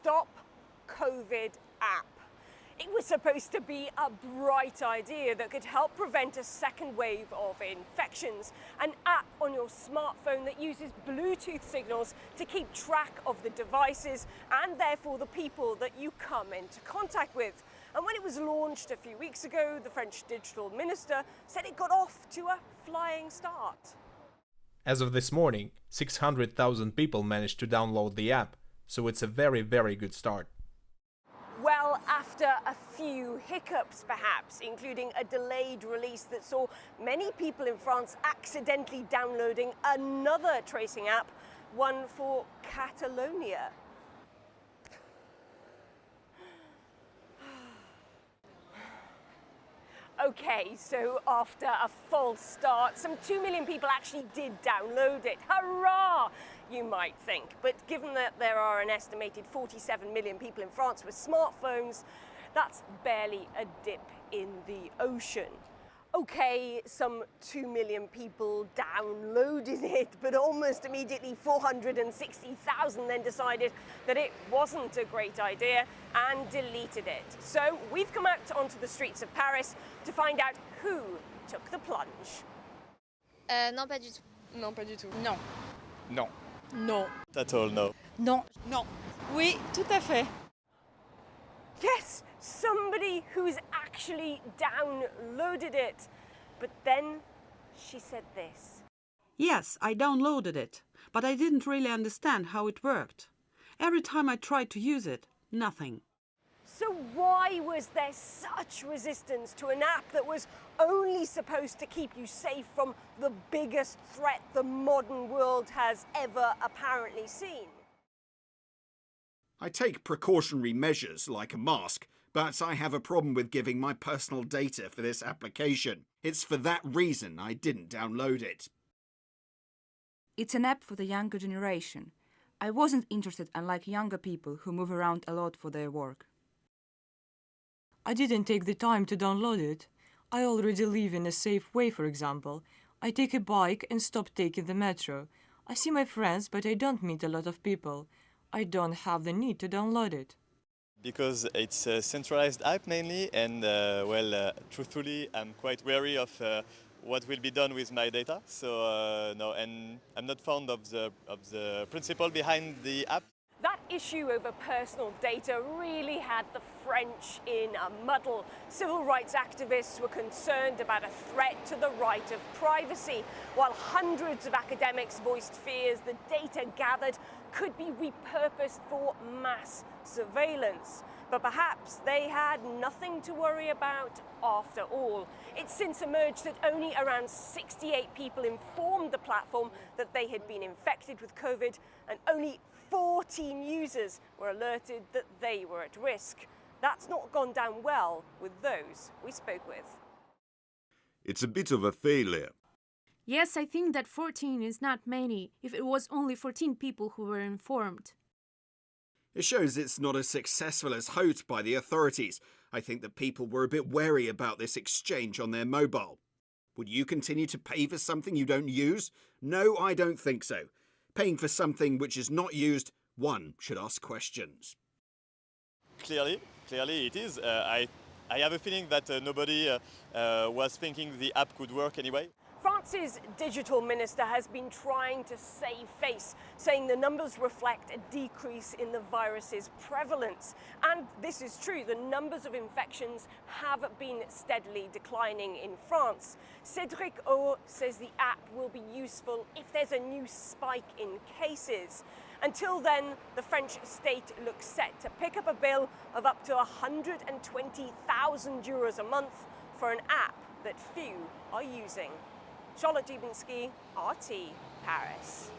StopCovid app. It was supposed to be a bright idea that could help prevent a second wave of infections. An app on your smartphone that uses Bluetooth signals to keep track of the devices and therefore the people that you come into contact with. And when it was launched a few weeks ago, the French digital minister said it got off to a flying start. As of this morning, 600,000 people managed to download the app, so it's a very, very good start. Well, after a few hiccups perhaps, including a delayed release that saw many people in France accidentally downloading another tracing app, one for Catalonia. Okay, so after a false start, some 2 million people actually did download it. Hurrah, you might think. But given that there are an estimated 47 million people in France with smartphones, that's barely a dip in the ocean. Okay, some 2 million people downloaded it, but almost immediately 460,000 then decided that it wasn't a great idea and deleted it. So we've come out onto the streets of Paris to find out who took the plunge. Non, pas du tout. Non, pas du tout. Non. Non. Non. At all, no. Non. Non. Oui, tout à fait. Yes, somebody who's actually downloaded it. But then she said this. Yes, I downloaded it, but I didn't really understand how it worked. Every time I tried to use it, nothing. So why was there such resistance to an app that was only supposed to keep you safe from the biggest threat the modern world has ever apparently seen? I take precautionary measures like a mask, but I have a problem with giving my personal data for this application. It's for that reason I didn't download it. It's an app for the younger generation. I wasn't interested, unlike younger people who move around a lot for their work. I didn't take the time to download it. I already live in a safe way, for example. I take a bike and stop taking the metro. I see my friends, but I don't meet a lot of people. I don't have the need to download it. Because it's a centralized app mainly, and truthfully, I'm quite wary of what will be done with my data. So no, and I'm not fond of the principle behind the app. That issue over personal data really had the French in a muddle. Civil rights activists were concerned about a threat to the right of privacy, while hundreds of academics voiced fears the data gathered could be repurposed for mass surveillance. But perhaps they had nothing to worry about after all. It's since emerged that only around 68 people informed the platform that they had been infected with COVID, and only 14 users were alerted that they were at risk. That's not gone down well with those we spoke with. It's a bit of a failure. Yes, I think that 14 is not many if it was only 14 people who were informed. It shows it's not as successful as hoped by the authorities. I think that people were a bit wary about this exchange on their mobile. Would you continue to pay for something you don't use? No, I don't think so. Paying for something which is not used, one should ask questions. Clearly it is. I have a feeling that nobody was thinking the app could work anyway. France's digital minister has been trying to save face, saying the numbers reflect a decrease in the virus's prevalence. And this is true, the numbers of infections have been steadily declining in France. Cédric O says the app will be useful if there's a new spike in cases. Until then, the French state looks set to pick up a bill of up to €120,000 a month for an app that few are using. Charlotte Dubinski, RT, Paris.